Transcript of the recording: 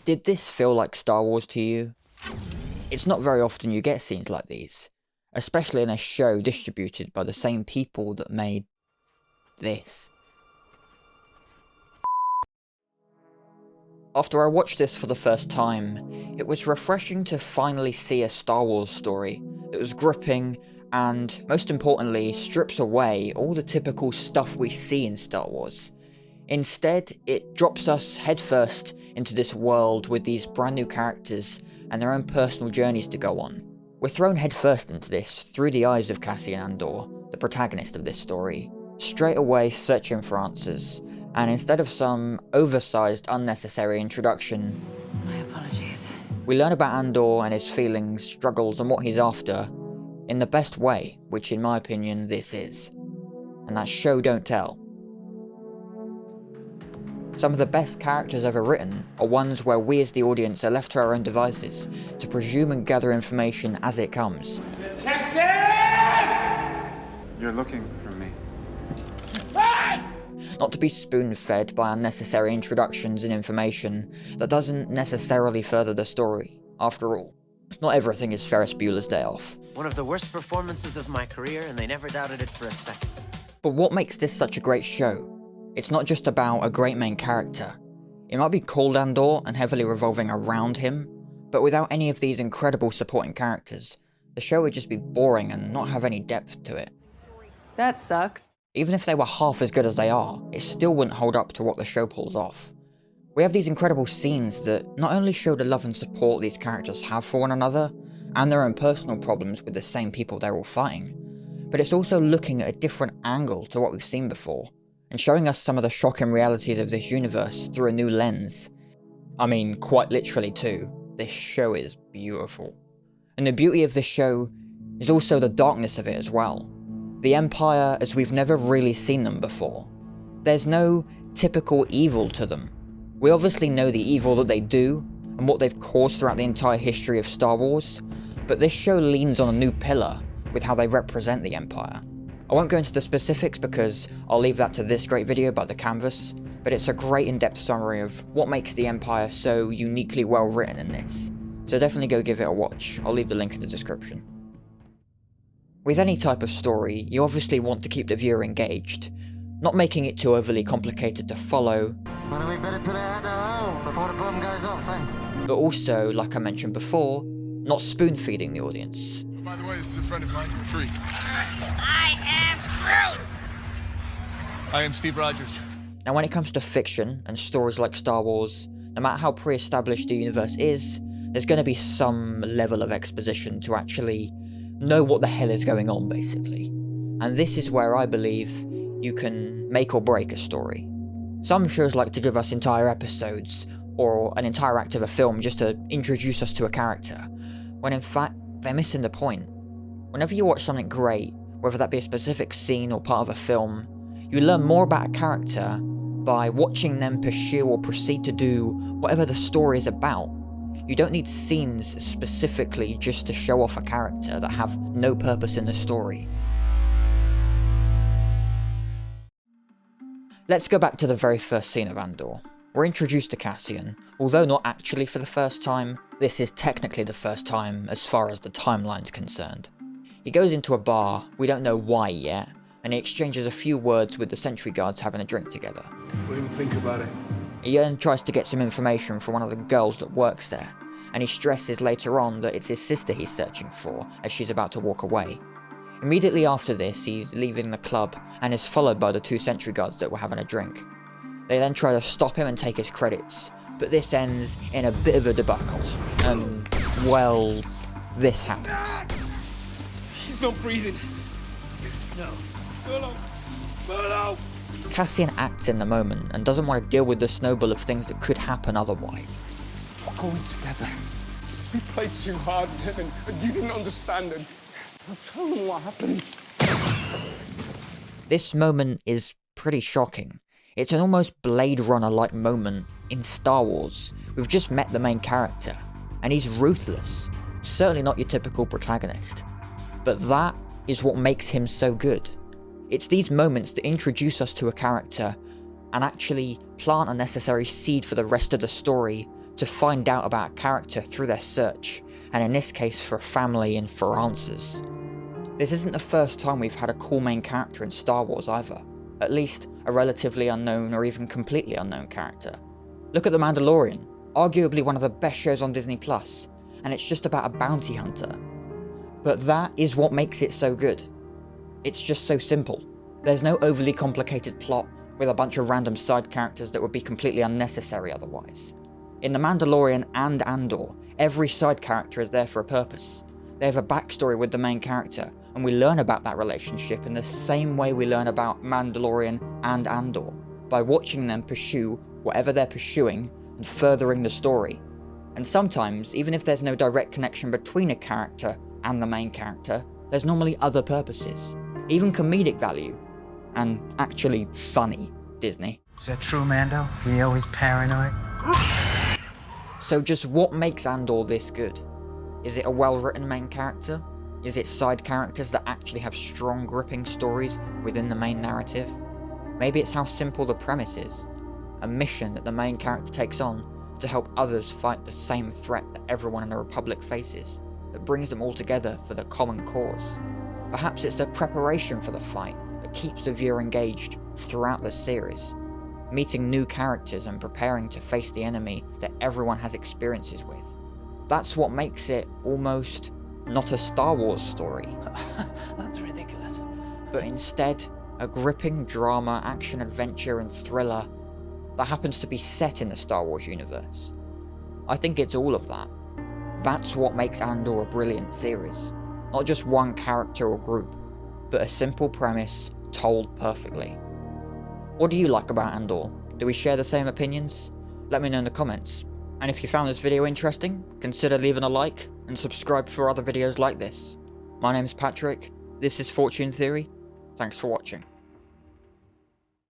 Did this feel like Star Wars to you? It's not very often you get scenes like these, especially in a show distributed by the same people that made this. After I watched this for the first time, it was refreshing to finally see a Star Wars story that was gripping and, most importantly, strips away all the typical stuff we see in Star Wars. Instead, it drops us headfirst into this world with these brand new characters and their own personal journeys to go on. We're thrown headfirst into this through the eyes of Cassian Andor, the protagonist of this story, straight away searching for answers, and instead of some oversized, unnecessary introduction, my apologies, we learn about Andor and his feelings, struggles, and what he's after in the best way, which in my opinion this is. And that's show don't tell. Some of the best characters ever written are ones where we as the audience are left to our own devices to presume and gather information as it comes. Detective! You're looking for me. Not to be spoon-fed by unnecessary introductions and information that doesn't necessarily further the story. After all, not everything is Ferris Bueller's Day Off. One of the worst performances of my career, and they never doubted it for a second. But what makes this such a great show? It's not just about a great main character. It might be called Andor and heavily revolving around him, but without any of these incredible supporting characters, the show would just be boring and not have any depth to it. that sucks. Even if they were half as good as they are, it still wouldn't hold up to what the show pulls off. We have these incredible scenes that not only show the love and support these characters have for one another, and their own personal problems with the same people they're all fighting, but it's also looking at a different angle to what we've seen before, and showing us some of the shocking realities of this universe through a new lens. I mean, quite literally too. This show is beautiful. And the beauty of this show is also the darkness of it as well. The Empire as we've never really seen them before. There's no typical evil to them. We obviously know the evil that they do, and what they've caused throughout the entire history of Star Wars, but this show leans on a new pillar with how they represent the Empire. I won't go into the specifics because I'll leave that to this great video by The Canvas, but it's a great in-depth summary of what makes the Empire so uniquely well written in this. So definitely go give it a watch, I'll leave the link in the description. With any type of story, you obviously want to keep the viewer engaged, not making it too overly complicated to follow, Well, we better put our head home before the bomb goes off, eh? but also, like I mentioned before, not spoon-feeding the audience. By the way, this is a friend of mine. Retreat. I am Groot! I am Steve Rogers. Now when it comes to fiction and stories like Star Wars, no matter how pre-established the universe is, there's going to be some level of exposition to actually know what the hell is going on, basically. And this is where I believe you can make or break a story. Some shows like to give us entire episodes, or an entire act of a film just to introduce us to a character, when in fact, they're missing the point. Whenever you watch something great, whether that be a specific scene or part of a film, you learn more about a character by watching them pursue or proceed to do whatever the story is about. You don't need scenes specifically just to show off a character that have no purpose in the story. Let's go back to the very first scene of Andor. We're introduced to Cassian, although not actually for the first time, this is technically the first time as far as the timeline's concerned. He goes into a bar, we don't know why yet, and he exchanges a few words with the sentry guards having a drink together. What do you think about it? He then tries to get some information from one of the girls that works there, and he stresses later on that it's his sister he's searching for as she's about to walk away. Immediately after this, he's leaving the club and is followed by the two sentry guards that were having a drink. They then try to stop him and take his credits, but this ends in a bit of a debacle, and, well, this happens. She's not breathing. No. No. Cassian acts in the moment and doesn't want to deal with the snowball of things that could happen otherwise. We're going together. We played too hard, and you didn't understand it. I'll tell them what happened. This moment is pretty shocking. It's an almost Blade Runner-like moment in Star Wars. We've just met the main character, and he's ruthless. Certainly not your typical protagonist. But that is what makes him so good. It's these moments that introduce us to a character and actually plant a necessary seed for the rest of the story to find out about a character through their search, and in this case for a family and for answers. This isn't the first time we've had a cool main character in Star Wars either, at least a relatively unknown or even completely unknown character. Look at The Mandalorian, arguably one of the best shows on Disney+, and it's just about a bounty hunter. But that is what makes it so good. It's just so simple. There's no overly complicated plot with a bunch of random side characters that would be completely unnecessary otherwise. In The Mandalorian and Andor, every side character is there for a purpose. They have a backstory with the main character, and we learn about that relationship in the same way we learn about Mandalorian and Andor, by watching them pursue whatever they're pursuing and furthering the story. And sometimes, even if there's no direct connection between a character and the main character, there's normally other purposes, even comedic value, and actually funny, Disney. Is that true, Mando? You always paranoid? So just what makes Andor this good? Is it a well-written main character? Is it side characters that actually have strong, gripping stories within the main narrative? Maybe it's how simple the premise is. A mission that the main character takes on to help others fight the same threat that everyone in the Republic faces, that brings them all together for the common cause. Perhaps it's the preparation for the fight that keeps the viewer engaged throughout the series, meeting new characters and preparing to face the enemy that everyone has experiences with. That's what makes it almost not a Star Wars story. That's ridiculous. But instead, a gripping drama, action, adventure, and thriller that happens to be set in the Star Wars universe. I think it's all of that. That's what makes Andor a brilliant series. Not just one character or group, but a simple premise told perfectly. What do you like about Andor? Do we share the same opinions? Let me know in the comments. And if you found this video interesting, consider leaving a like and subscribe for other videos like this. My name's Patrick, this is Fortune Theory, thanks for watching.